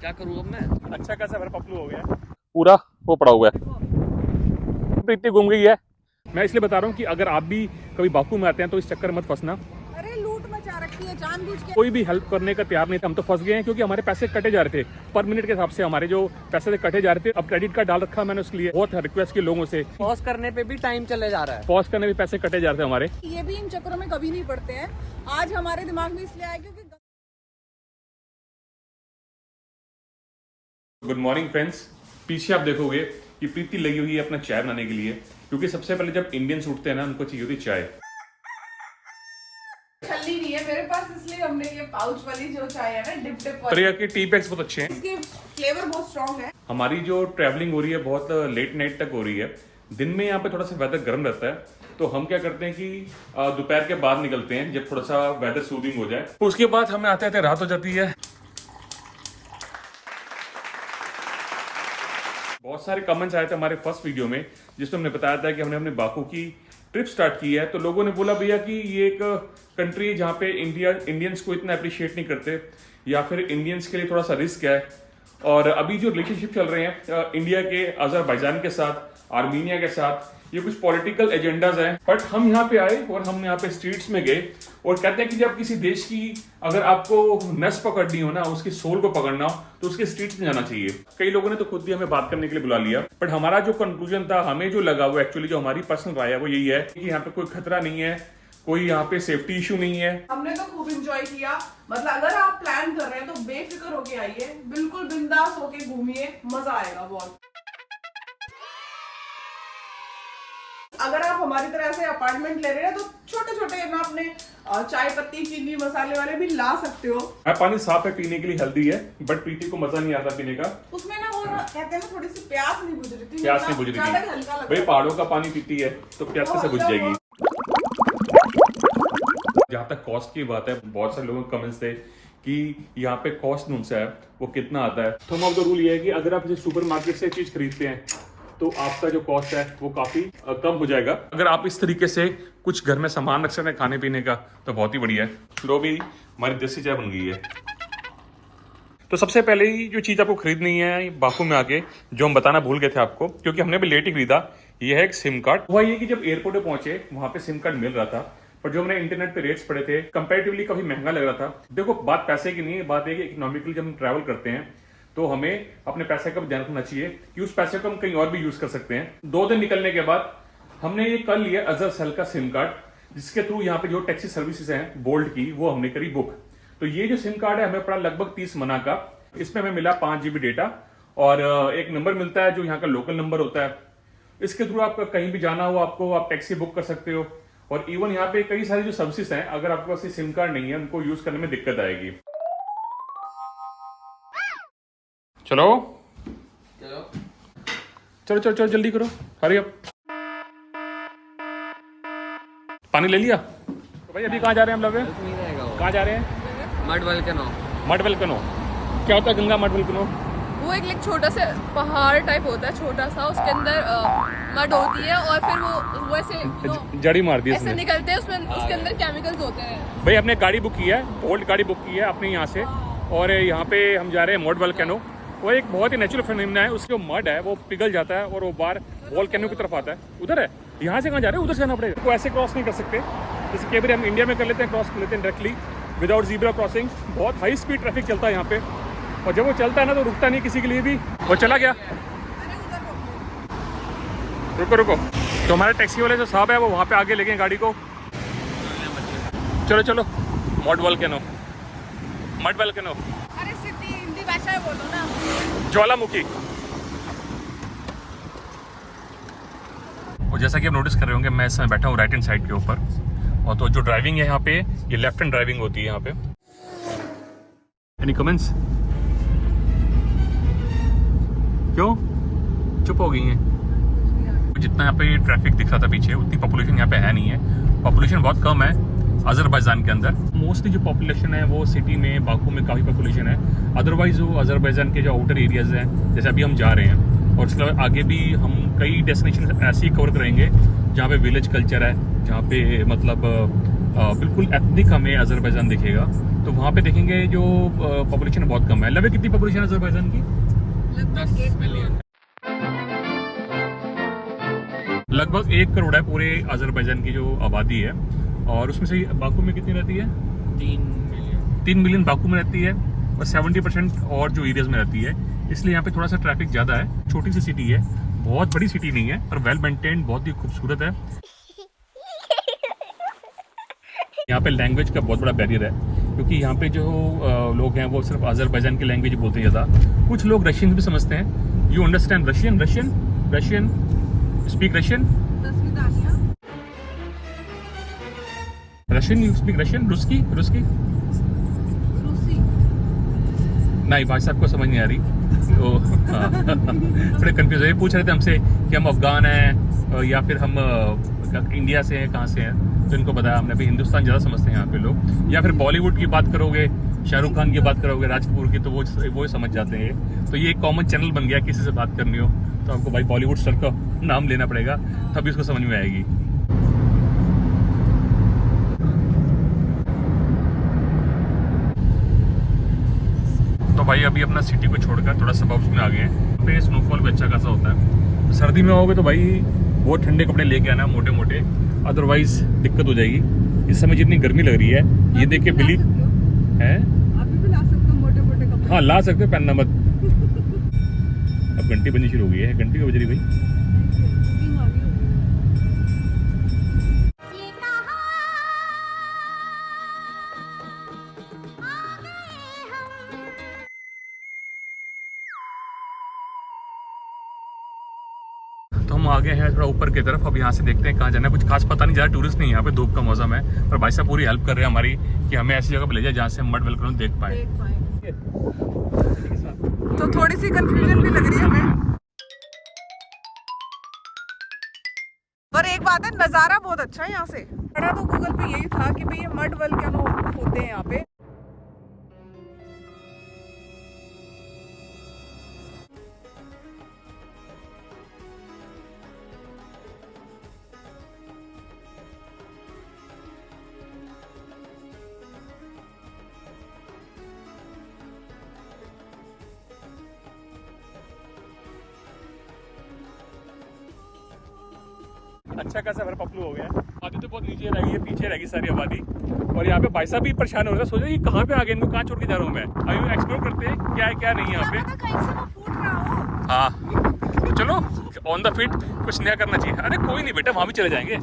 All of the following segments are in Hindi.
क्या करूँ अब मैं? अच्छा खासा मेरा पपलू हो गया पूरा, वो पड़ा हुआ है, इतनी घूम गई है। मैं इसलिए बता रहा हूँ कि अगर आप भी कभी बाकू में आते हैं तो इस चक्कर मत फंसना। अरे लूट मचा रखी है जानबूझ के। कोई भी हेल्प करने का तैयार नहीं था, हम तो फंस गए हैं क्योंकि हमारे पैसे कटे जा रहे थे पर मिनट के हिसाब से, हमारे जो पैसे थे कटे जा रहे थे। अब क्रेडिट कार्ड डाल रखा मैंने, उसके लिए बहुत रिक्वेस्ट की लोगों से, पॉज करने पे भी टाइम चले जा रहा है, पॉज करने भी पैसे कटे जा रहे थे हमारे। ये भी इन चक्करों में कभी नहीं पड़ते हैं। आज हमारे दिमाग में इसलिए आया क्योंकि गुड मॉर्निंग फ्रेंड्स। पीछे आप देखोगे कि प्रीति लगी हुई है अपना चाय बनाने के लिए, क्योंकि सबसे पहले जब इंडियंस उठते हैं ना, उनको चाहिए होती चाय। छल्ली नहीं है मेरे पास, इसलिए हमने ये पाउच वाली जो चाय है ना, डिप वाली। प्रिया के टी बैग्स बहुत अच्छे हैं, इसके फ्लेवर बहुत स्ट्रॉन्ग है। हमारी जो ट्रैवलिंग हो रही है बहुत लेट नाइट तक हो रही है। दिन में यहाँ पे थोड़ा सा वेदर गर्म रहता है, तो हम क्या करते हैं कि दोपहर के बाद निकलते हैं जब थोड़ा सा वेदर सूदिंग हो जाए। उसके बाद हमें आते आते रात हो जाती है। बहुत सारे कमेंट्स आए थे हमारे फर्स्ट वीडियो में जिसमें हमने बताया था कि हमने अपने बाकू की ट्रिप स्टार्ट की है। तो लोगों ने बोला भैया कि ये एक कंट्री है जहाँ पे इंडियंस को इतना अप्रिशिएट नहीं करते, या फिर इंडियंस के लिए थोड़ा सा रिस्क है। और अभी जो रिलेशनशिप चल रहे हैं इंडिया के अजरबैजान के साथ, आर्मीनिया के साथ, ये कुछ पॉलिटिकल एजेंडाज हैं। बट हम यहाँ पे आए और हम यहाँ पे स्ट्रीट्स में गए और कहते हैं कि जब किसी देश की अगर आपको नस पकड़नी हो ना, उसकी सोल को पकड़ना हो, तो उसके स्ट्रीट्स में जाना चाहिए। कई लोगों ने तो खुद भी हमें बात करने के लिए बुला लिया, बट हमारा जो कंक्लूजन था, हमें जो लगा, वो एक्चुअली जो हमारी पर्सनल राय है वो यही है कि यहाँ पे कोई खतरा नहीं है, कोई यहाँ पे सेफ्टी इशू नहीं है। हमने तो खूब एंजॉय किया। मतलब अगर आप प्लान कर रहे हैं तो बेफिक्र होके आइए, बिल्कुल बिंदास होके घूमिए, मजा आएगा बहुत। अगर आप हमारी तरह से अपार्टमेंट ले रहे हैं तो छोटे छोटे ना अपने चाय पत्ती चीनी मसाले वाले भी ला सकते हो। पानी साफ है, पीने के लिए हेल्दी है, बट प्रीति को मजा नहीं आता पीने का। उसमें ना वो कहते हैं ना, थोड़ी सी प्यास नहीं बुझ रही थी, प्यास नहीं बुझ रही ज्यादा थी हल्का लग भाई, रहा पहाड़ों का पानी पीती है तो प्यास कैसे बुझ जाएगी। जहाँ तक कॉस्ट की बात है, बहुत सारे लोगों के कमेंट्स थे कि यहाँ पे कॉस्ट नुकसा है वो कितना आता है। थम ऑफ द रूल ये है कि अगर आप इसे सुपरमार्केट से चीज खरीदते हैं तो आपका जो कॉस्ट है वो काफी कम हो जाएगा। अगर आप इस तरीके से कुछ घर में सामान रख सकते हैं खाने पीने का तो बहुत ही बढ़िया है। लो भी हमारी देसी चाय बन गई है। तो सबसे पहले ही जो चीज़ आपको खरीदनी है बाकू में आके, जो हम बताना भूल गए थे आपको क्योंकि हमने भी लेट ही खरीदा, ये है एक सिम कार्ड। हुआ ये कि जब एयरपोर्ट पे पहुंचे वहां पे सिम कार्ड मिल रहा था, पर जो हमने इंटरनेट पे रेट्स पढ़े थे कंपैरेटिवली काफी महंगा लग रहा था। देखो बात पैसे की नहीं है, बात है कि इकोनॉमिकली जब हम ट्रैवल करते हैं तो हमें अपने पैसे का भी ध्यान रखना चाहिए कि उस पैसे को हम कहीं और भी यूज कर सकते हैं। 2 दिन निकलने के बाद हमने ये कर लिया अजरसेल का सिम कार्ड, जिसके थ्रू यहाँ पे जो टैक्सी सर्विसेज हैं बोल्ट की, वो हमने करी बुक। तो ये जो सिम कार्ड है हमें पड़ा लगभग 30 मना का। इसमें हमें मिला 5 GB डेटा और एक नंबर मिलता है जो यहाँ का लोकल नंबर होता है। इसके थ्रू आपका कहीं भी जाना हो आपको, आप टैक्सी बुक कर सकते हो। और इवन यहाँ पे कई सारी जो सर्विसेज हैं, अगर आपके पास सिम कार्ड नहीं है उनको यूज करने में दिक्कत आएगी। चलो चलो चलो चलो जल्दी करो, हरी अप। पानी ले लिया? तो भाई अभी कहाँ जा रहे हैं हम लोग? नहीं रहेगा वो। कहाँ जा रहे हैं? Mud volcano. मड वोल्केनो क्या होता है? गंगा मड वोल्केनो वो एक छोटा सा पहाड़ टाइप होता है, छोटा सा, उसके अंदर मड होती है और फिर वो ऐसे जड़ी मार दी ऐसे उसने। निकलते हैं, उसमें उसके अंदर केमिकल्स होते हैं। भाई हमने गाड़ी बुक की है, बोल्ट गाड़ी बुक की है अपने यहाँ से, और यहाँ पे हम जा रहे हैं मड वोल्केनो। वो एक बहुत ही नेचुरल फिनोमेना है, उसके जो मड है वो पिघल जाता है और वो बाहर वोल्केनो की तरफ आता है। उधर है, यहाँ से कहाँ जा रहे हैं? उधर से जाना पड़ेगा। तो ऐसे क्रॉस नहीं कर सकते, जैसे कई बार हम इंडिया में कर लेते हैं, क्रॉस कर लेते हैं डायरेक्टली विदाउट ज़ीब्रा क्रॉसिंग। बहुत हाई स्पीड ट्रैफिक चलता है यहाँ पे, और जब वो चलता है ना तो रुकता नहीं किसी के लिए भी। वो चला गया, रुको रुको। तो हमारे टैक्सी वाले जो साहब है वो वहाँ पे आगे लेके गाड़ी को। चलो चलो मड वोल्केनो, मड वोल्केनो, अरे सिद्धि हिंदी भाषा में बोलो ना। ज्वालामुखी। और जैसा कि आप नोटिस कर रहे होंगे, मैं इस समय बैठा हूँ राइट हैंड साइड के ऊपर, और तो जो ड्राइविंग है यहाँ पे ये लेफ्ट हैंड ड्राइविंग होती है यहाँ पे। Any comments? क्यों चुप हो गई हैं? जितना यहाँ पे ट्रैफिक दिख रहा था पीछे, उतनी पॉपुलेशन यहाँ पे है नहीं है। पॉपुलेशन बहुत कम है अजरबैजान के अंदर। मोस्टली जो पॉपुलेशन है वो सिटी में, बाकू में काफ़ी पॉपुलेशन है। अदरवाइज वो अजरबैजान के जो आउटर एरियाज हैं, जैसे अभी हम जा रहे हैं, और उसके बाद आगे भी हम कई डेस्टिनेशन ऐसे ही कवर करेंगे जहाँ पे विलेज कल्चर है, जहाँ पे मतलब बिल्कुल एथनिक हमें अजरबैजान दिखेगा। तो वहाँ पे देखेंगे जो पॉपुलेशन बहुत कम है। लगभग कितनी पॉपुलेशन है अजरबैजान की? 10 मिलियन। लगभग 1 करोड़ है पूरे अजरबैजान की जो आबादी है। और उसमें से बाकू में कितनी रहती है? 3 मिलियन बाकू में रहती है और 70% और जो एरियाज में रहती है। इसलिए यहाँ पे थोड़ा सा ट्रैफिक ज़्यादा है। छोटी सी सिटी है, बहुत बड़ी सिटी नहीं है, पर वेल मेंटेन्ड, बहुत ही खूबसूरत है। यहाँ पे लैंग्वेज का बहुत बड़ा बैरियर है, क्योंकि यहाँ पे जो लोग हैं वो सिर्फ अजरबैजान की लैंग्वेज बोलते हैं ज़्यादा। कुछ लोग रशियन भी समझते हैं। You understand Russian? Speak Russian? You speak Russian? रुस्की? नहीं, भाई साहब को समझ नहीं आ रही। तो थोड़े कंफ्यूज है। पूछ रहे थे हमसे कि हम अफगान हैं या फिर हम इंडिया से हैं, कहाँ से हैं। तो इनको बताया हमने, अभी हिंदुस्तान ज़्यादा समझते हैं यहाँ पे लोग। या फिर बॉलीवुड की बात करोगे, शाहरुख खान की बात करोगे, राज कपूर की, तो वो समझ जाते हैं। तो ये एक कॉमन चैनल बन गया, किसी से बात करनी हो तो आपको भाई बॉलीवुड स्टार का नाम लेना पड़ेगा, तभी उसको समझ में आएगी। तो भाई अभी अपना सिटी को छोड़कर थोड़ा सबअर्ब्स में आ गए हैं। पे स्नोफॉल भी अच्छा खासा होता है। सर्दी में आओगे तो भाई बहुत ठंडे कपड़े लेके आना, मोटे मोटे, अदरवाइज दिक्कत हो जाएगी। इस समय जितनी गर्मी लग रही है, ये देख के बिलीव है। अभी भी ला सकते हो मोटे कपड़े। हाँ ला सकते हो, पहनना मत। अब घंटी बजनी शुरू हो गई है। घंटी क्यों बज रही भाई? तो हम आ गए हैं थोड़ा ऊपर की तरफ। अब यहाँ से देखते हैं कहाँ जाना है। कुछ खास पता नहीं, ज़्यादा टूरिस्ट नहीं है यहाँ पे, धूप का मौसम है। पर भाई साहब पूरी हेल्प कर रहे हैं हमारी कि हमें ऐसी जगह पे ले जाए जहाँ से हम मड वॉल्केनो देख पाए। तो थोड़ी सी कंफ्यूजन भी लग रही है हमें। और एक बात है, नज़ारा बहुत अच्छा है यहाँ से। पढ़ा तो गूगल पे यही था कि भाई ये मड वॉल्केनो होते हैं यहाँ पे। अच्छा खासा भर पपलू हो गया। आबादी तो बहुत नीचे रह गई है, पीछे रह गई सारी आबादी। और यहाँ पे भाई साहब भी परेशान हो रहे थे, सोच रहे कहाँ पे आ गए, इनको कहाँ छोड़ के जा रहा हूँ मैं। अभी एक्सप्लोर करते हैं क्या है क्या नहीं है यहाँ पे। हाँ तो चलो ऑन द फीट कुछ नया करना चाहिए। अरे कोई नहीं बेटा, वहाँ भी चले जाएंगे।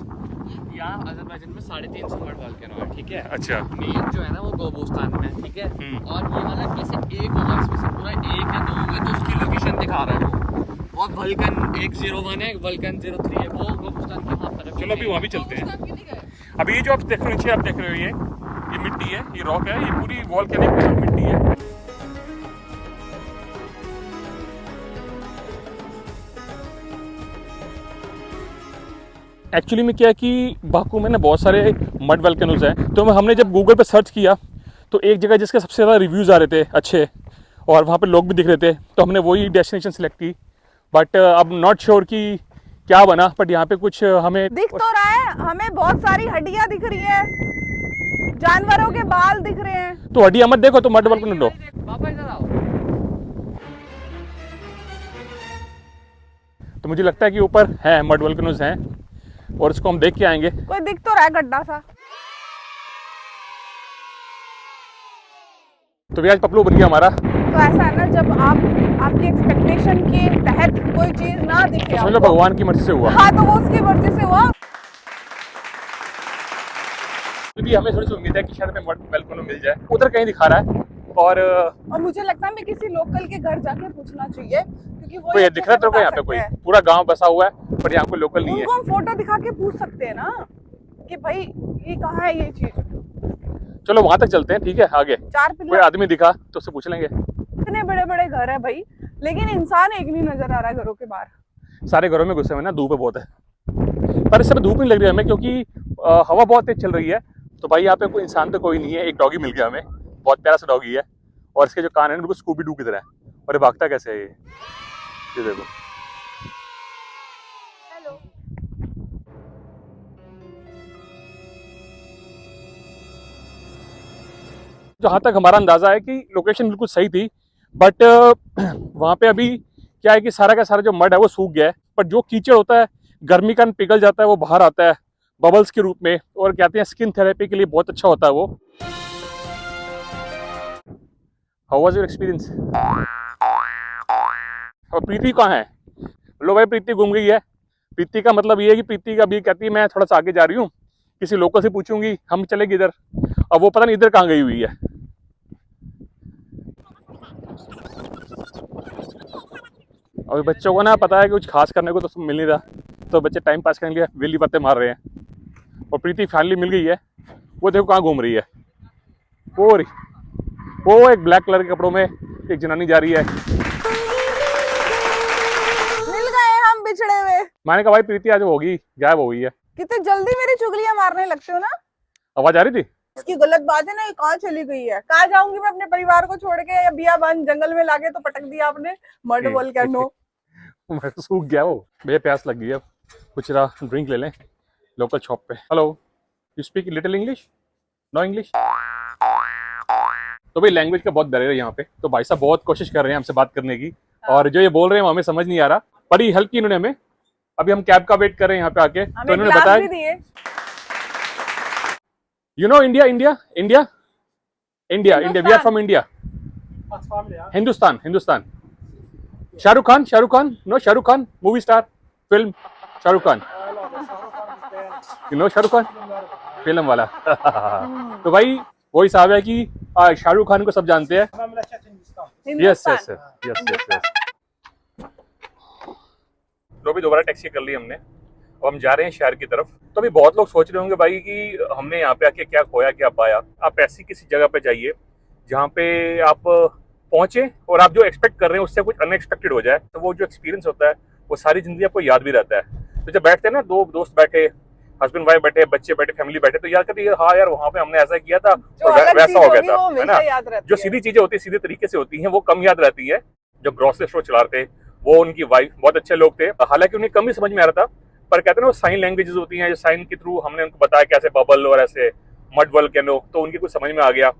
यहाँ अजरबैजान में 350 मड वॉल्केनो है, ठीक है। अच्छा, मेन जो है ना वो गोबोस्तान में है, ठीक है। और ये वाला कैसे एक होगा, इसमें से पूरा 1 या 2 होंगे, तो उसकी लोकेशन दिखा रहा है वो। और वल्कन 101 है, वल्कन 03 है, वो गोबोस्तान के वहाँ पर है। चलो अभी वहाँ भी चलते हैं। अभी ये जो आप देख रहे हो नीचे, आप देख रहे हो ये मिट्टी है, ये रॉक है, ये पूरी वॉल्केनिक मिट्टी है। एक्चुअली में क्या है कि बाकू में ना बहुत सारे मड वॉल्केनोज हैं। तो हमने जब गूगल पे सर्च किया तो एक जगह जिसके सबसे ज़्यादा रिव्यूज़ आ रहे थे अच्छे, और वहाँ पे लोग भी दिख रहे थे, तो हमने वही डेस्टिनेशन सेलेक्ट की। बट अब नॉट श्योर कि क्या बना। बट यहाँ पे कुछ हमें दिख तो रहा है, हमें बहुत सारी हड्डियां दिख रही हैं, जानवरों के बाल दिख रहे हैं। तो हड्डियाँ मत देखो, तो मड वॉल्केनो लो। पापा इधर आओ। तो मुझे लगता है कि ऊपर है मड वॉल्केनोज हैं और इसको हम देख के आएंगे। कोई दिख तो रहा है गड्ढा सा। तो भी आज पपलू बन गया हमारा। तो ऐसा है ना, जब आपकी एक्सपेक्टेशन के तहत कोई चीज ना दिखे, समझ लो भगवान की मर्जी से हुआ। हाँ, तो वो उसकी मर्जी से हुआ। क्योंकि हमें थोड़ी सी उम्मीद है कि शायद हमें मड वॉल्केनो मिल जाए। उधर कहीं दिखा रहा है। और मुझे लगता है मैं किसी लोकल के घर जाके पूछना चाहिए, क्योंकि वो ये दिख रहा है तो यहाँ पे कोई पूरा गांव बसा हुआ है, पर यहाँ कोई लोकल नहीं है। उनको हम फोटो दिखा के पूछ सकते हैं ना कि भाई ये कहाँ है ये चीज। चलो वहां तक चलते हैं, ठीक है। आगे 4 कोई पिलर, आदमी दिखा तो उससे पूछ लेंगे। इतने बड़े बड़े घर है भाई, लेकिन इंसान एक नहीं नजर आ रहा है घरों के बाहर। सारे घरों में घुसे हुए ना, धूप है बहुत है। पर इस समय धूप नहीं लग रही है हमें, क्योंकि हवा बहुत तेज चल रही है। तो भाई यहाँ पे कोई इंसान तो कोई नहीं है। एक डॉगी मिल गया हमें, बहुत प्यारा सा डॉगी है, और इसके जो कान है बिल्कुल स्कूबी डू की तरह है। और ये भागता कैसे है ये देखो। हेलो, जहाँ तक हमारा अंदाज़ा है कि लोकेशन बिल्कुल सही थी, बट वहाँ पे अभी क्या है कि सारा का सारा जो मड है वो सूख गया है, पर जो कीचड़ होता है गर्मी का पिघल जाता है, वो बाहर आता है बबल्स के रूप में, और कहते हैं स्किन थेरेपी के लिए बहुत अच्छा होता है वो। How was your experience? और प्रीति कहाँ है? लो भाई, प्रीति घूम गई है। प्रीति का मतलब ये है कि प्रीति का अभी कहती है मैं थोड़ा सा आगे जा रही हूँ, किसी लोकल से पूछूंगी, हम चलेंगे इधर। अब वो पता नहीं इधर कहाँ गई हुई है। अभी बच्चों को ना पता है कि कुछ खास करने को तो मिल नहीं रहा, तो बच्चे टाइम पास करने के लिए वेली बातें मार रहे हैं। और प्रीति फाइनली मिल गई है। वो देखो कहाँ घूम रही है। वो एक ब्लैक कलर के कपड़ों में एक जनानी जा रही है। मिल गए हम बिछड़े हुए। मैंने कहा भाई प्रीति आज होगी, गायब हो गई है। कितने जल्दी मेरी चुगलियां मारने लगते हो ना। आवाज आ रही थी? इसकी गलत बात है ना, ये कहाँ चली गई है? कहाँ जाऊंगी मैं अपने परिवार को छोड़ के? या बियाबान जंगल में लाके तो पटक दिया आपने मड वोल्केनो। सूख गया वो। भैया प्यास लग गई है, कुछ ड्रिंक ले लें लोकल शॉप पे। Hello, you speak little English? No English? तो भाई लैंग्वेज का बहुत बैरियर है यहाँ पे, तो भाई साहब बहुत कोशिश कर रहे हैं हमसे बात करने की, और जो ये बोल रहे हैं वो हमें समझ नहीं आ रहा। बड़ी हेल्प की इन्होंने हमें। अभी हम कैब का वेट कर रहे हैं यहाँ पे आके, तो इन्होंने बताया you know India India India India India, we are from India. Hindustan. Shahrukh Khan, no Shahrukh Khan movie star, film Shahrukh Khan, you know Shahrukh Khan film वाला। तो भाई वही साहब है कि शाहरुख खान को सब जानते हैं। यस। तो अभी दोबारा टैक्सी कर ली हमने, अब हम जा रहे हैं शहर की तरफ। तो अभी बहुत लोग सोच रहे होंगे भाई कि हमने यहाँ पे आके क्या खोया क्या पाया। आप ऐसी किसी जगह पे जाइए जहाँ पे आप पहुंचे और आप जो एक्सपेक्ट कर रहे हैं उससे कुछ अनएक्सपेक्टेड हो जाए, तो वो जो एक्सपीरियंस होता है वो सारी जिंदगी आपको याद भी रहता है। तो जब बैठते हैं ना, दो दोस्त बैठे, हस्बैंड वाइफ बैठे, बच्चे बैठे, फैमिली बैठे, तो याद करते हैं हाँ यार वहाँ पे हमने ऐसा किया था और वैसा हो गया था, है ना। जो सीधी चीजें होती है, सीधे तरीके से होती हैं, वो कम याद रहती है। जो ग्रोसरी स्टोर चला रहे थे वो उनकी वाइफ बहुत अच्छे लोग थे, हालांकि उन्हें कम ही समझ में आ रहा था, पर कहते हैं ना वो साइन लैंग्वेजेस होती हैं, जो साइन के थ्रू हमने उनको बताया कैसे बबल और ऐसे मड वोल्केनो, तो उनकी कुछ समझ में आ गया।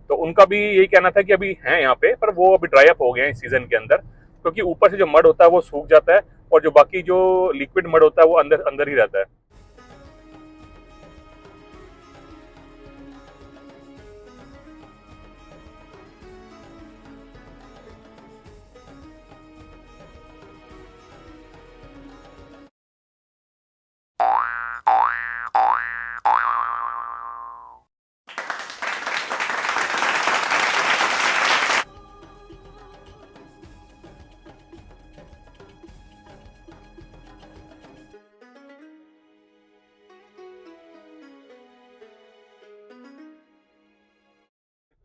तो उनका भी यही कहना था कि अभी हैं यहाँ पे, पर वो अभी ड्राई अप हो गए हैं इस सीजन के अंदर, क्योंकि ऊपर से जो मड होता है वो सूख जाता है और जो बाकी जो लिक्विड मड होता है वो अंदर अंदर ही रहता है।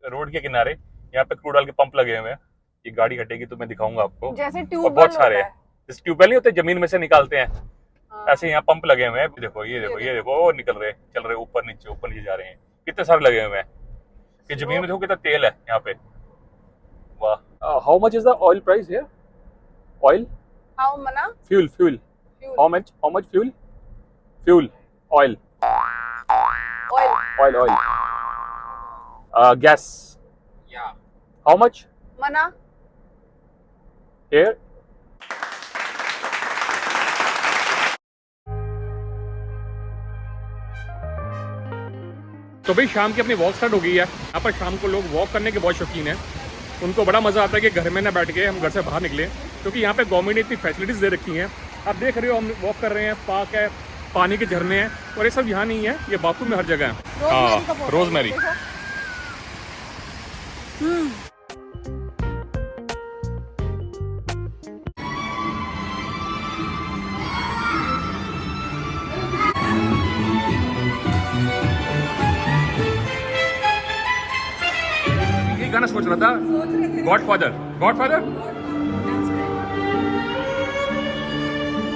रोड के किनारे यहाँ पे क्रूड ऑयल के पंप लगे हुए हैं। ये गाड़ी हटेगी तो मैं दिखाऊंगा आपको। जैसे और बहुत सारे हैं, जैसे ट्यूबवेल नहीं होते जमीन में से निकालते हैं, ऐसे यहाँ पंप लगे हुए हैं। देखो ये देखो वो निकल रहे, चल रहे, ऊपर नीचे जा रहे हैं, कितने सारे लगे हुए हैं। ये जमीन में देखो कितना तेल है यहाँ पे। वाह। How much is the oil price here? Oil? How many? Fuel. How much fuel? Oil. Gas. Yeah. How much? मना? Here. तो भाई शाम की अपनी वॉक स्टार्ट हो गई है। यहाँ पर शाम को लोग वॉक करने के बहुत शौकीन हैं। उनको बड़ा मज़ा आता है कि घर में ना बैठ के हम घर से बाहर निकले, क्योंकि यहाँ पे गवर्नमेंट ने इतनी फैसिलिटीज़ दे रखी हैं। आप देख रहे हो हम वॉक कर रहे हैं, पार्क है, पानी के झरने हैं, और ये सब यहाँ नहीं है, ये बापू में हर जगह है। हाँ, रोजमेरी। ये गाना सोच रहा था, गॉडफादर।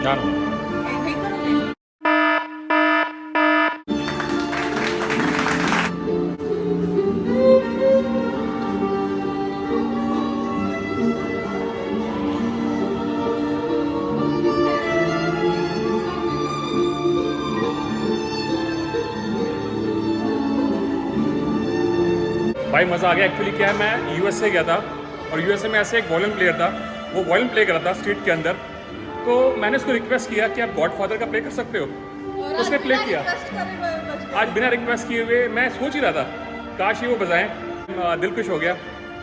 ना भाई भाई मज़ा आ गया। एक्चुअली क्या है, मैं यूएसए गया था और यूएसए में ऐसे एक वॉयलिन प्लेयर था, वो वॉयलिन प्ले कर रहा था स्ट्रीट के अंदर। तो मैंने उसको रिक्वेस्ट किया कि आप गॉडफादर का प्ले कर सकते हो, तो उसने प्ले किया। आज बिना रिक्वेस्ट किए हुए मैं सोच ही रहा था काश ही वो बजाएं, दिल खुश हो गया।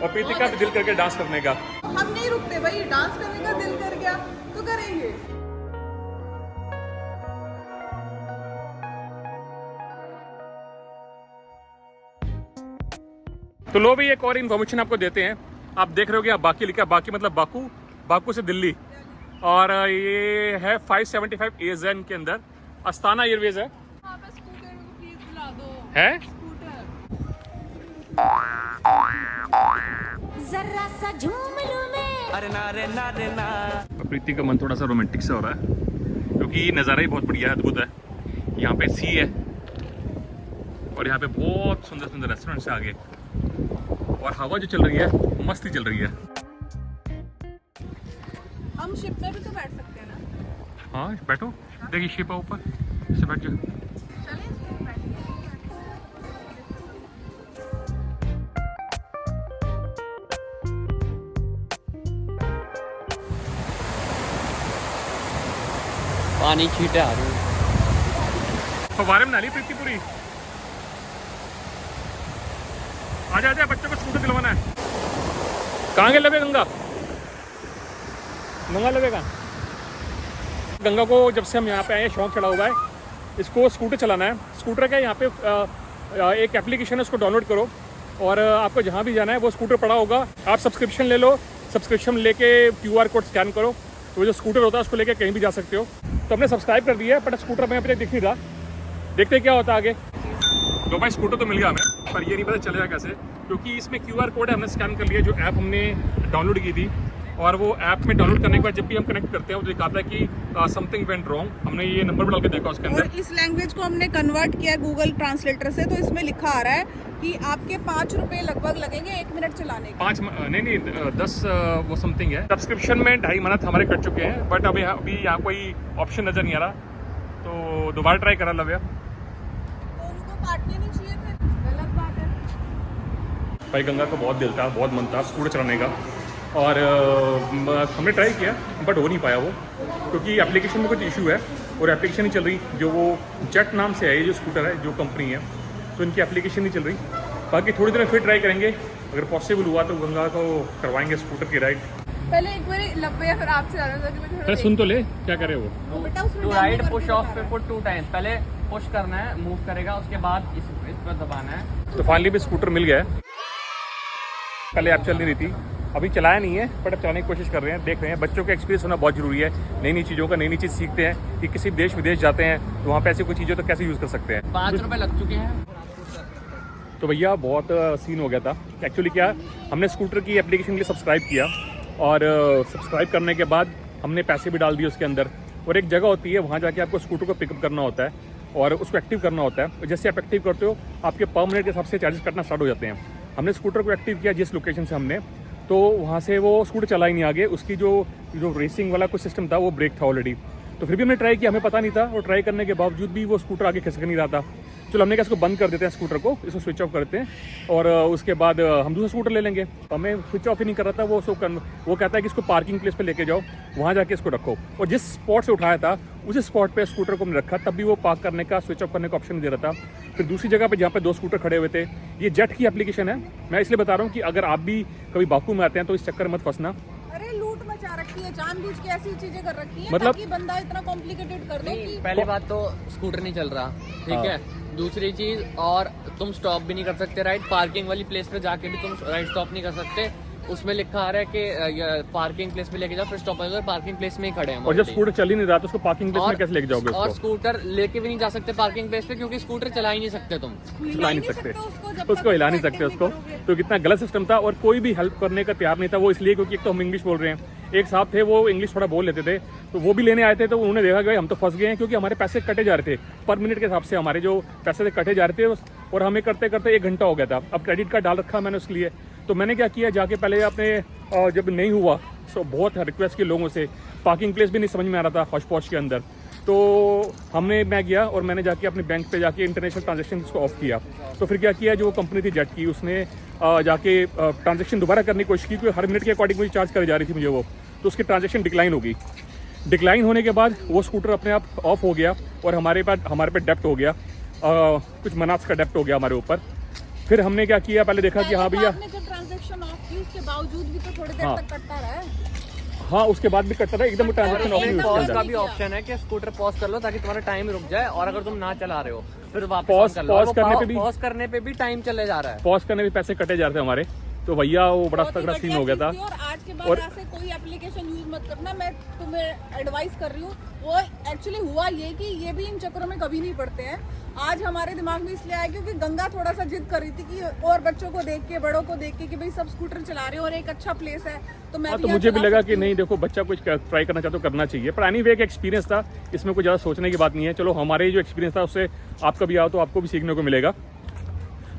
और प्रीति का भी दिल करके डांस करने का। हम नहीं रुकते भाई, डांस करने का दिल कर गया तो करेंगे। तो लो भाई, एक और इन्फॉर्मेशन आपको देते हैं। आप देख रहे हो कि आप बाकी लिखा, बाकी मतलब बाकू, बाकू से दिल्ली। और ये है 575 AZN के अंदर अस्ताना एयरवेज है। वहाँ पे स्कूटर को प्लीज बुला दो। है स्कूटर। जरा सा झूम लूं मैं। अरे ना रे ना रे ना। प्रीति का मन थोड़ा सा रोमांटिक सा हो रहा है क्योंकि नज़ारा ही बहुत बढ़िया है, अद्भुत है। यहाँ पे सी है और यहाँ पे बहुत सुंदर सुंदर रेस्टोरेंट्स है आगे, और हवा जो चल रही है मस्त ही चल रही है। हम शिप में भी तो बैठ सकते हैं ना। हाँ बैठो, देखिए शिप है ऊपर, इससे बैठ जाओ। चलिए इसमें बैठिए। पानी छींटे आ रही हैं। फव्वारे में नाली प्रीति पूरी। आजा आजा, बच्चों को स्कूटर दिलवाना है। कहाँ गए लगे गंगा? गंगा लगेगा। गंगा को जब से हम यहाँ पे आए शौक चढ़ा हुआ है, इसको स्कूटर चलाना है। स्कूटर का यहाँ पे एक एप्लीकेशन है, उसको डाउनलोड करो और आपको जहाँ भी जाना है वो स्कूटर पड़ा होगा। आप सब्सक्रिप्शन ले लो, सब्सक्रिप्शन लेके QR कोड स्कैन करो तो वो जो स्कूटर होता है उसको लेके कहीं भी जा सकते हो। तो हमने सब्सक्राइब कर दिया है, बट स्कूटर में अभी तक दिख नहीं रहा, देखते क्या होता है आगे। तो भाई स्कूटर तो मिल गया हमें, पर ये नहीं पता चलेगा कैसे, क्योंकि इसमें QR कोड है, हमने स्कैन कर लिया जो ऐप हमने डाउनलोड की थी। और वो ऐप में डाउनलोड करने के बाद जब भी हम कनेक्ट करते हैं वो दिखाता है कि समथिंग वेंट रॉन्ग। हमने ये नंबर डाल के देखा उसके अंदर। और इस लैंग्वेज को हमने कन्वर्ट किया गूगल ट्रांसलेटर से, तो इसमें लिखा आ रहा है कि आपके 5 रुपए लगभग लगेंगे 1 मिनट चलाने के। 5 नहीं 10 वो समथिंग है। सब्सक्रिप्शन में 2.5 मिनट हमारे कट चुके हैं, बट अभी यहाँ कोई ऑप्शन नज़र नहीं आ रहा, तो दोबारा ट्राई करा लव्या। तो उनको काटने नहीं चाहिए थे, गलत बात है। भाई गंगा का बहुत दिल था, बहुत मन था स्कूटर चलाने का, और हमने ट्राई किया बट हो नहीं पाया वो, क्योंकि एप्लीकेशन में कुछ इशू है और एप्लीकेशन नहीं चल रही। जो वो जेट नाम से है ये जो स्कूटर है, जो कंपनी है, तो इनकी एप्लीकेशन नहीं चल रही। बाकी थोड़ी देर फिर ट्राई करेंगे, अगर पॉसिबल हुआ तो गंगा को करवाएंगे स्कूटर की राइड। पहले एक बार लब्बे या फिर आपसे जाना था कि मैं थोड़ा अरे सुन तो ले, क्या करे वो। तो बेटा उसमें टू डालने राइड करके पुश दिखा ऑफ रहा पे है। Foot 2 times. पहले पुश करना है, मूव करेगा, उसके बाद इस पर दबाना है। तो फाइनली भी स्कूटर मिल गया है। पहले ऐप चल नहीं रही थी, अभी चलाया नहीं है, बट अब चलाने की कोशिश कर रहे हैं, देख रहे हैं। बच्चों का एक्सपीरियंस होना बहुत जरूरी है, नई नई चीज़ों का, नई नई चीज़ सीखते हैं कि किसी देश विदेश जाते हैं तो वहाँ पे ऐसी कोई चीज़ें तो कैसे यूज़ कर सकते हैं। 5 रुपए लग चुके हैं। तो भैया बहुत सीन हो गया था। एक्चुअली क्या, हमने स्कूटर की एप्लीकेशन के लिए सब्सक्राइब किया और सब्सक्राइब करने के बाद हमने पैसे भी डाल दिए उसके अंदर, और एक जगह होती है वहाँ जाके आपको स्कूटर को पिकअप करना होता है और उसको एक्टिव करना होता है। जैसे आप एक्टिव करते हो आपके पर मिनट के हिसाब से चार्जेस कटना स्टार्ट हो जाते हैं। हमने स्कूटर को एक्टिव किया जिस लोकेशन से हमने, तो वहाँ से वो स्कूटर चला ही नहीं आगे। उसकी जो रेसिंग वाला कुछ सिस्टम था वो ब्रेक था ऑलरेडी। तो फिर भी हमने ट्राई किया, हमें पता नहीं था, और ट्राई करने के बावजूद भी वो स्कूटर आगे खिसक नहीं रहा था। चलो हमने कहा इसको बंद कर देते हैं, स्कूटर को इसको स्विच ऑफ करते हैं और उसके बाद हम दूसरा स्कूटर ले लेंगे। हमें स्विच ऑफ ही नहीं कर रहा था वो, वो कहता है कि इसको पार्किंग प्लेस पे लेके जाओ, वहाँ जाके इसको रखो। और जिस स्पॉट से उठाया था उसी स्पॉट पे स्कूटर को हमने रखा, तब भी वो पार्क करने का, स्विच ऑफ करने का ऑप्शन नहीं दे रहा था। फिर दूसरी जगह पे जहाँ पे 2 स्कूटर खड़े हुए थे, ये जेट की एप्लीकेशन है, मैं इसलिए बता रहा हूँ कि अगर आप भी कभी बाकू में आते हैं तो इस चक्कर में मत फंसना। अरे लूट मचा रखी है, जानबूझ के ऐसी चीजें कर रखी है मतलब- ताकि बंदा इतना कॉम्प्लिकेटेड कर दो कि पहली बात तो स्कूटर नहीं चल रहा, ठीक है। दूसरी चीज, और तुम स्टॉप भी नहीं कर सकते राइट, पार्किंग वाली प्लेस पे जाके भी तुम राइट स्टॉप नहीं कर सकते। उसमें लिखा आ रहा है कि पार्किंग प्लेस पे लेके जाओ, फिर स्टॉप हो, पार्किंग प्लेस में ही खड़े हैं और जब already। स्कूटर चल ही नहीं रहा तो उसको पार्किंग प्लेस में कैसे लेके जाओगे और उसको? स्कूटर लेके भी नहीं जा सकते पार्किंग प्लेस पे, क्योंकि स्कूटर चला ही नहीं सकते तुम। हिला नहीं सकते उसको उसको हिला नहीं सकते उसको। तो कितना गलत सिस्टम था, और कोई भी हेल्प करने का तैयार नहीं था। वो इसलिए क्योंकि एक तो हम इंग्लिश बोल रहे हैं, एक साहब थे वो इंग्लिश थोड़ा बोल लेते थे, तो वो भी लेने आए थे। तो उन्होंने देखा कि हम तो फंस गए हैं, क्योंकि हमारे पैसे कटे जा रहे थे पर मिनट के हिसाब से, हमारे जो पैसे थे कटे जा रहे थे, और हमें करते करते 1 घंटा हो गया था। अब क्रेडिट कार्ड डाल रखा मैंने उसके लिए, तो मैंने क्या किया, जाके पहले अपने जब नहीं हुआ तो बहुत रिक्वेस्ट किए लोगों से, पार्किंग प्लेस भी नहीं समझ में आ रहा था हौश पौश के अंदर, तो मैं गया और मैंने जाके अपने बैंक पे जाके इंटरनेशनल ट्रांजेक्शन को ऑफ किया। तो फिर क्या किया, जो कंपनी थी जेट की, उसने जाके ट्रांजेक्शन दोबारा करने की कोशिश की, क्योंकि हर मिनट के अकॉर्डिंग मुझे चार्ज करी जा रही थी मुझे वो। तो उसकी ट्रांजेक्शन डिक्लाइन हो गई। डिक्लाइन होने के बाद वो स्कूटर अपने आप ऑफ हो गया और हमारे पे डेप्ट हो गया, कुछ मनास का डेप्ट हो गया हमारे ऊपर। फिर हमने क्या किया, पहले देखा कि हाँ भैया, आपने जो ट्रांजैक्शन ऑफ की उसके बावजूद भी तो थोड़ी देर हाँ। तक कटता रहा है। हाँ, उसके बाद भी कटता था, एकदम ट्रांजेक्शन ऑफ नहीं पॉज हुआ। का भी ऑप्शन है कि स्कूटर पॉज कर लो ताकि तुम्हारा टाइम रुक जाए, और अगर तुम ना चला रहे हो फिर वापस Pause- on कर लो। pause और करने पे भी- pause करने पे भी टाइम चले जा रहा है। पॉज करने में पैसे कटे जा रहे थे हमारे, तो भैया वो बड़ा बहुत ही तगड़ा सीन बढ़िया हो गया था। चीज़ थी, और आज के बाद और- ऐसे कोई एप्लीकेशन यूज मत करना, मैं तुम्हें एडवाइस कर रही हूँ। वो एक्चुअली हुआ ये कि ये भी इन चक्करों में कभी नहीं पड़ते हैं। आज हमारे दिमाग में इसलिए आया क्योंकि गंगा थोड़ा सा जिद कर रही थी कि और बच्चों को देख के, बड़ों को देख के कि भाई सब स्कूटर चला रहे हैं और एक अच्छा प्लेस है, तो मैं हाँ, भी तो यहाँ मुझे भी चला लगा सकती कि हूँ। नहीं देखो, बच्चा कुछ ट्राई करना चाहता तो करना चाहिए। पर एनीवे एक एक्सपीरियंस था, इसमें कुछ ज़्यादा सोचने की बात नहीं है। चलो, हमारे जो एक्सपीरियंस था उससे आप कभी आओ तो आपको भी सीखने को मिलेगा।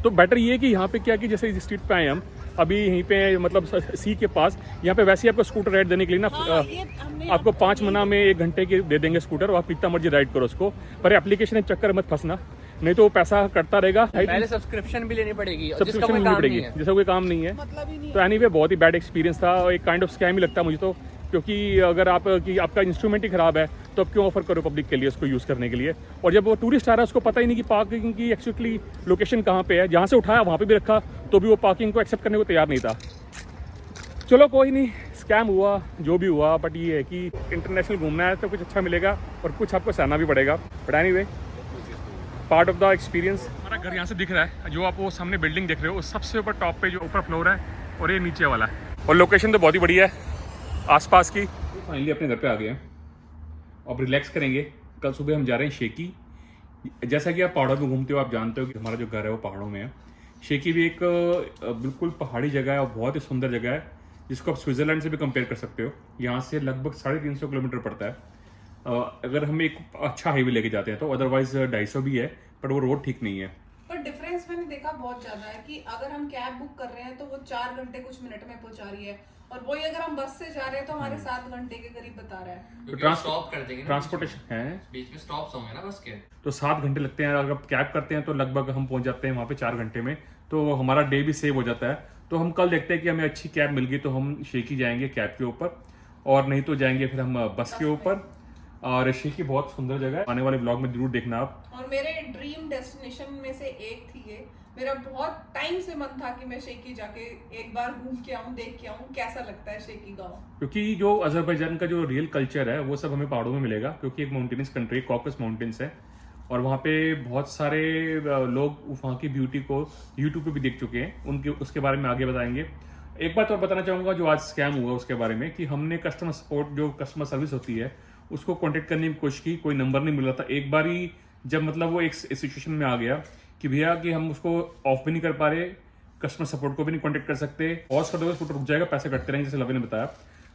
तो बेटर ये है कि यहाँ पे क्या कि जैसे इस स्ट्रीट पे आए हम अभी, यहीं पे मतलब सी के पास, यहाँ पे वैसे ही आपको स्कूटर राइड देने के लिए ना हाँ, ये हमने आपको 5 मना में 1 घंटे की दे देंगे स्कूटर, और आप कितना मर्जी राइड करो उसको। पर एप्लीकेशन के चक्कर मत फंसना, नहीं तो वो पैसा कटता रहेगा। पहले सब्सक्रिप्शन भी लेनी पड़ेगी, जिसका सब्सक्रिप्शन कोई लेनी काम पड़ेगी, नहीं है। जिसका कोई काम नहीं है। मतलब ही नहीं तो एनीवे बहुत ही बैड एक्सपीरियंस था, और एक काइंड ऑफ स्कैम ही लगता है मुझे तो, क्योंकि अगर आपका इंस्ट्रूमेंट ही खराब है तो अब क्यों ऑफर करो पब्लिक के लिए उसको यूज़ करने के लिए। और जब वो टूरिस्ट आ रहा है उसको पता ही नहीं कि पार्किंग की एक्चुअली लोकेशन कहाँ पे है, जहाँ से उठाया वहाँ पे भी रखा, तो भी वो पार्किंग को एक्सेप्ट करने को तैयार नहीं था। चलो कोई नहीं, स्कैम हुआ जो भी हुआ, बट ये है कि इंटरनेशनल घूमना है तो कुछ अच्छा मिलेगा और कुछ आपको सहना भी पड़ेगा। But anyway, part of the experience. हमारा घर यहाँ से दिख रहा है, जो आप वो सामने बिल्डिंग देख रहे हो, सबसे ऊपर टॉप पे जो ऊपर फ्लोर है, और ये नीचे वाला है। और लोकेशन तो बहुत ही बढ़िया है आसपास की। फाइनली अपने घर पे आ गए हैं, अब रिलैक्स करेंगे। कल सुबह हम जा रहे हैं शेकी। जैसा कि आप पहाड़ों में घूमते हो, आप जानते हो कि हमारा जो घर है वो पहाड़ों में है। शेकी भी एक बिल्कुल पहाड़ी जगह है और बहुत ही सुंदर जगह है, जिसको आप स्विट्जरलैंड से भी कंपेयर कर सकते हो। यहाँ से लगभग 350 किलोमीटर पड़ता है अगर हम एक अच्छा हाईवे लेके जाते हैं तो, अदरवाइज 250 भी है, पर वो रोड ठीक नहीं है। पर डिफरेंस मैंने देखा बहुत ज्यादा है कि अगर हम कैब बुक कर रहे हैं तो वो 4 घंटे कुछ मिनट में पहुंचा रही है, और वही अगर हम बस से जा रहे हैं तो हमारे 7 घंटे के करीब बता रहा है। तो स्टॉप कर देंगे ना, ट्रांसपोर्टेशन है, बीच में स्टॉप्स होंगे ना बस के, तो 7 घंटे लगते हैं। अगर आप कैब करते हैं तो लगभग हम पहुंच जाते हैं वहाँ पे 4 घंटे में, तो हमारा डे भी सेव हो जाता है। तो हम कल देखते हैं कि हमें अच्छी कैब मिल गई तो हम शेकी जाएंगे कैब के ऊपर, और नहीं तो जाएंगे फिर हम बस के ऊपर। और शेकी बहुत सुंदर जगह है, आने वाले ब्लॉग में जरूर देखना आप। और मेरे ड्रीम डेस्टिनेशन में से एक थी ये। मेरा बहुत टाइम से मन था कि मैं शेकी जाके एक बार घूम के आऊं, देख के आऊं कैसा लगता है शेकी गांव। क्योंकि जो अजरबैजान का जो रियल कल्चर है वो सब हमें पहाड़ों में मिलेगा, क्योंकि एक माउंटेनस कंट्री, कॉकस माउंटेन्स है, और वहाँ पे बहुत सारे लोग वहाँ की ब्यूटी को यूट्यूब पे भी देख चुके हैं, उनके उसके बारे में आगे बताएंगे। एक बात और बताना चाहूँगा, जो आज स्कैम हुआ उसके बारे में, कि हमने कस्टमर सपोर्ट, जो कस्टमर सर्विस होती है, उसको कॉन्टेक्ट करने की कोशिश की, कोई नंबर नहीं मिल रहा था। एक बार ही जब मतलब वो एक सिचुएशन में आ गया कि भैया कि हम उसको ऑफ भी नहीं कर पा रहे, कस्टमर सपोर्ट को भी नहीं कॉन्टेक्ट कर सकते, पॉज कर दोगे स्कूटर रुक जाएगा, पैसे कटते रहेंगे, जैसे लवी ने बताया।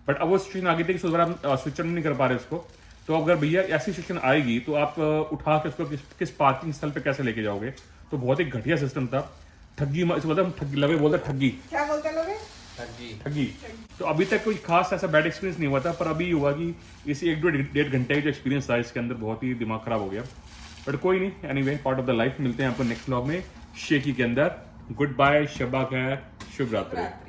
बट अब वो सिचुएशन आ गई थी कि स्विच ऑन नहीं कर पा रहे उसको। तो अगर भैया ऐसी सिचुएशन आएगी तो आप उठा के उसको किस पार्किंग स्थल पे कैसे लेके जाओगे। तो बहुत ही घटिया सिस्टम था, ठगी, लवे बोलते ठगी, क्या बोलते लोगे? ठगी। तो अभी तक कोई खास ऐसा बैड एक्सपीरियंस नहीं हुआ था, पर अभी हुआ कि इस 1-1.5 घंटे का जो एक्सपीरियंस था इसके अंदर बहुत ही दिमाग खराब हो गया। बट कोई नहीं, anyway part of the life. मिलते हैं आपको नेक्स्ट व्लॉग में शेकी के अंदर। गुड बाय, शबा खैर, शुभ रात्रि।